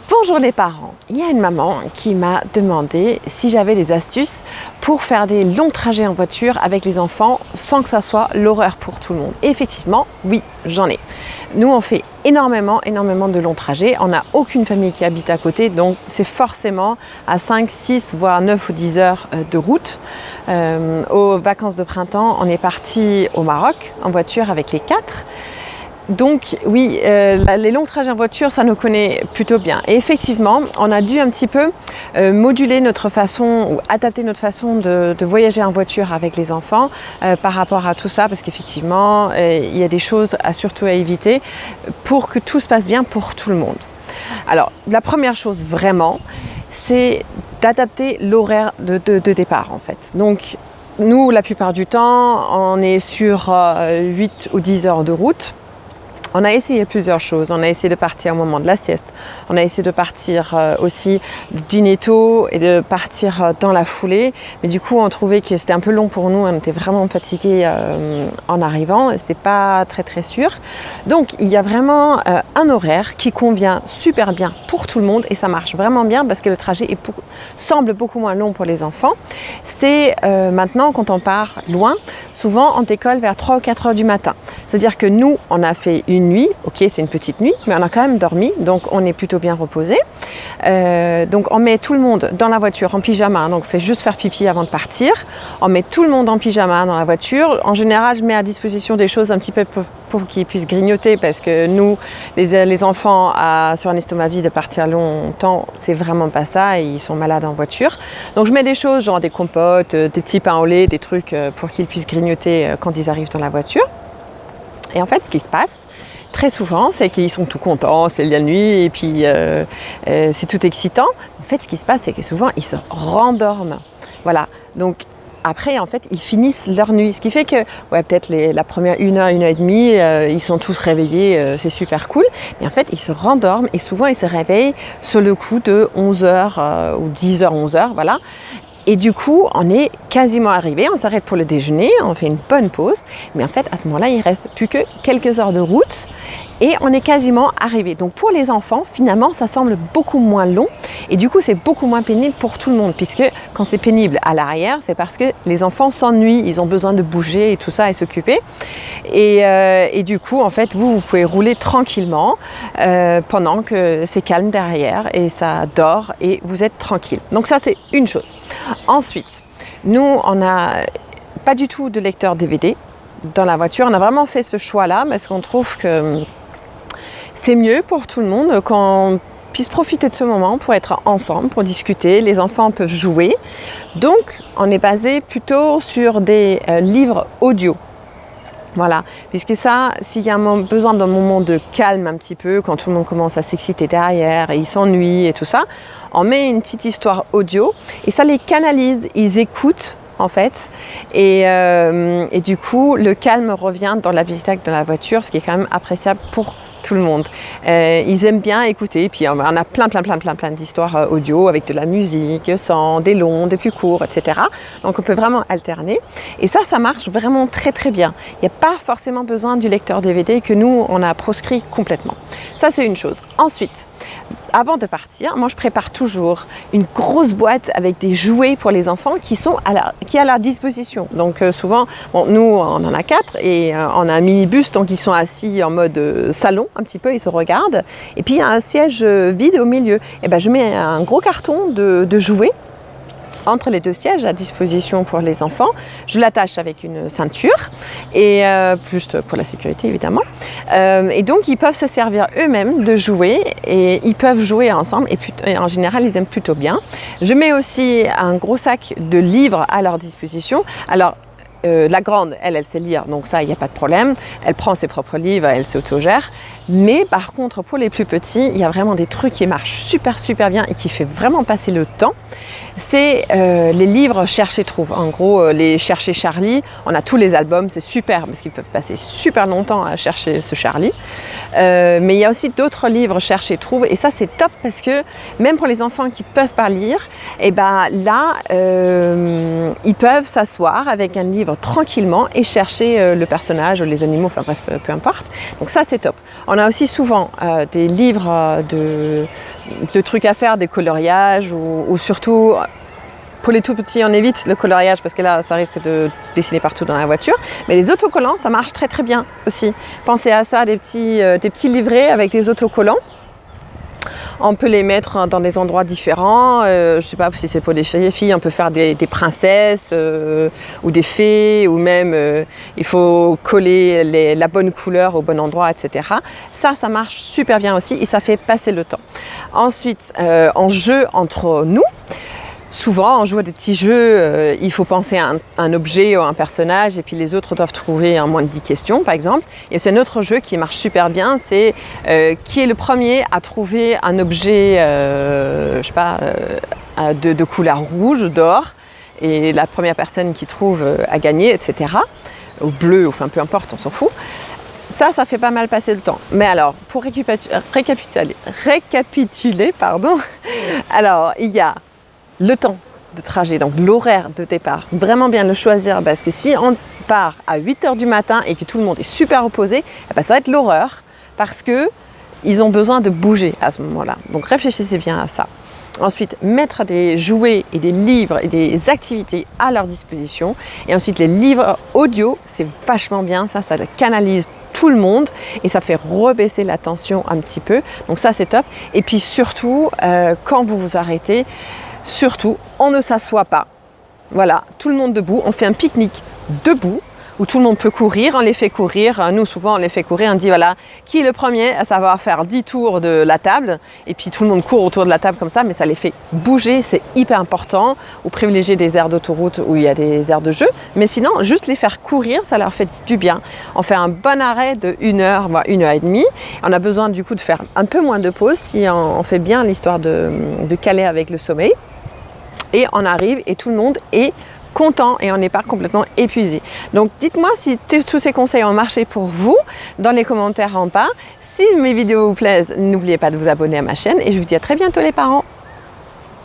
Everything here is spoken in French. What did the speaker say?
Bonjour les parents, il y a une maman qui m'a demandé si j'avais des astuces pour faire des longs trajets en voiture avec les enfants sans que ça soit l'horreur pour tout le monde. Et effectivement, oui, j'en ai. Nous, on fait énormément de longs trajets. On n'a aucune famille qui habite à côté, donc c'est forcément à 5, 6, voire 9 ou 10 heures de route. Aux vacances de printemps, on est parti au Maroc en voiture avec les 4. Donc oui, les longs trajets en voiture, ça nous connaît plutôt bien. Et effectivement, on a dû un petit peu moduler notre façon ou adapter notre façon de voyager en voiture avec les enfants par rapport à tout ça, parce qu'effectivement, il y a des choses surtout à éviter pour que tout se passe bien pour tout le monde. Alors, la première chose vraiment, c'est d'adapter l'horaire de départ en fait. Donc, nous, la plupart du temps, on est sur 8 ou 10 heures de route. On a essayé plusieurs choses. On a essayé de partir au moment de la sieste. On a essayé de partir aussi de dîner tôt et de partir dans la foulée. Mais du coup, on trouvait que c'était un peu long pour nous. On était vraiment fatigués en arrivant. C'était pas très sûr. Donc, il y a vraiment un horaire qui convient super bien pour tout le monde et ça marche vraiment bien parce que le trajet semble beaucoup moins long pour les enfants. C'est maintenant, quand on part loin, souvent on décolle vers 3 ou 4 heures du matin. C'est-à-dire que nous, on a fait une nuit, ok, c'est une petite nuit, mais on a quand même dormi, donc on est plutôt bien reposé. Donc on met tout le monde dans la voiture en pyjama, donc on fait juste faire pipi avant de partir. On met tout le monde en pyjama dans la voiture. En général, je mets à disposition des choses un petit peu pour qu'ils puissent grignoter, parce que nous, les enfants sur un estomac vide, partir longtemps, c'est vraiment pas ça, et ils sont malades en voiture. Donc je mets des choses, genre des compotes, des petits pains au lait, des trucs pour qu'ils puissent grignoter quand ils arrivent dans la voiture. Et en fait, ce qui se passe très souvent, c'est qu'ils sont tout contents, c'est la nuit et puis c'est tout excitant. En fait, ce qui se passe, c'est que souvent, ils se rendorment. Voilà. Donc, après, en fait, ils finissent leur nuit. Ce qui fait que, ouais, peut-être la première 1 heure, 1 heure et demie, ils sont tous réveillés, c'est super cool. Mais en fait, ils se rendorment et souvent, ils se réveillent sur le coup de 11 heures ou 10 heures, 11 heures, voilà. Et du coup, on est quasiment arrivé, on s'arrête pour le déjeuner, on fait une bonne pause. Mais en fait, à ce moment-là, il ne reste plus que quelques heures de route et on est quasiment arrivé. Donc pour les enfants, finalement, ça semble beaucoup moins long et du coup, c'est beaucoup moins pénible pour tout le monde. Puisque quand c'est pénible à l'arrière, c'est parce que les enfants s'ennuient, ils ont besoin de bouger et tout ça et s'occuper. Et du coup, en fait, vous pouvez rouler tranquillement pendant que c'est calme derrière et ça dort et vous êtes tranquille. Donc ça, c'est une chose. Ensuite, nous, on n'a pas du tout de lecteur DVD dans la voiture. On a vraiment fait ce choix-là parce qu'on trouve que c'est mieux pour tout le monde qu'on puisse profiter de ce moment pour être ensemble, pour discuter. Les enfants peuvent jouer. Donc, on est basé plutôt sur des livres audio. Voilà, puisque ça, s'il y a besoin d'un moment de calme un petit peu, quand tout le monde commence à s'exciter derrière et ils s'ennuient et tout ça, on met une petite histoire audio et ça les canalise, ils écoutent en fait et du coup le calme revient dans l'habitacle de la voiture, ce qui est quand même appréciable pour tout le monde. Ils aiment bien écouter, puis on a plein d'histoires audio avec de la musique, sans des longs, des plus courts, etc. Donc on peut vraiment alterner. Et ça marche vraiment très bien. Il n'y a pas forcément besoin du lecteur DVD que nous, on a proscrit complètement. Ça, c'est une chose. Ensuite, avant de partir, moi je prépare toujours une grosse boîte avec des jouets pour les enfants qui est à leur disposition. Donc souvent, bon, nous on en a 4 et on a un minibus, donc ils sont assis en mode salon un petit peu, ils se regardent. Et puis il y a un siège vide au milieu. Et ben je mets un gros carton de jouets entre les 2 sièges à disposition pour les enfants. Je l'attache avec une ceinture et juste pour la sécurité évidemment. Et donc ils peuvent se servir eux-mêmes de jouer et ils peuvent jouer ensemble et en général ils aiment plutôt bien. Je mets aussi un gros sac de livres à leur disposition. Alors la grande, elle sait lire, donc ça, il n'y a pas de problème. Elle prend ses propres livres, elle s'autogère. Mais par contre, pour les plus petits, il y a vraiment des trucs qui marchent super bien et qui fait vraiment passer le temps. C'est les livres Cherche et Trouve. En gros, les Chercher Charlie, on a tous les albums, c'est super parce qu'ils peuvent passer super longtemps à chercher ce Charlie. Mais il y a aussi d'autres livres Cherche et Trouve et ça, c'est top parce que même pour les enfants qui ne peuvent pas lire, et ben là, ils peuvent s'asseoir avec un livre suivre tranquillement et chercher le personnage ou les animaux, enfin bref, peu importe. Donc ça c'est top. On a aussi souvent des livres de trucs à faire, des coloriages ou surtout pour les tout petits on évite le coloriage parce que là ça risque de dessiner partout dans la voiture, mais les autocollants ça marche très bien aussi. Pensez à ça, des petits livrets avec les autocollants. On peut les mettre dans des endroits différents, je ne sais pas si c'est pour des filles, on peut faire des princesses ou des fées, ou même il faut coller la bonne couleur au bon endroit, etc. Ça marche super bien aussi et ça fait passer le temps. Ensuite, en jeu entre nous, souvent, on joue à des petits jeux, il faut penser à un objet ou un personnage et puis les autres doivent trouver en moins de 10 questions, par exemple. Et c'est un autre jeu qui marche super bien, c'est qui est le premier à trouver un objet, je sais pas, de couleur rouge, d'or, et la première personne qui trouve a gagné, etc. Ou bleu, enfin peu importe, on s'en fout. Ça fait pas mal passer le temps. Mais alors, pour récapituler, alors il y a le temps de trajet, donc l'horaire de départ, vraiment bien le choisir parce que si on part à 8h du matin et que tout le monde est super opposé, eh ben ça va être l'horreur parce qu'ils ont besoin de bouger à ce moment-là. Donc réfléchissez bien à ça. Ensuite, mettre des jouets et des livres et des activités à leur disposition. Et ensuite, les livres audio, c'est vachement bien, ça canalise tout le monde et ça fait rebaisser la tension un petit peu. Donc ça, c'est top. Et puis surtout, quand vous vous arrêtez, surtout, on ne s'assoit pas. Voilà, tout le monde debout. On fait un pique-nique debout où tout le monde peut courir. On les fait courir. Nous, souvent, on les fait courir. On dit, voilà, qui est le premier à savoir faire 10 tours de la table. Et puis, tout le monde court autour de la table comme ça, mais ça les fait bouger. C'est hyper important. Ou privilégier des aires d'autoroute où il y a des aires de jeu. Mais sinon, juste les faire courir, ça leur fait du bien. On fait un bon arrêt de 1 heure, voire 1h30. On a besoin, du coup, de faire un peu moins de pause si on fait bien l'histoire de caler avec le sommeil. Et on arrive et tout le monde est content et on n'est pas complètement épuisé. Donc dites-moi si tous ces conseils ont marché pour vous dans les commentaires en bas. Si mes vidéos vous plaisent, n'oubliez pas de vous abonner à ma chaîne et je vous dis à très bientôt les parents.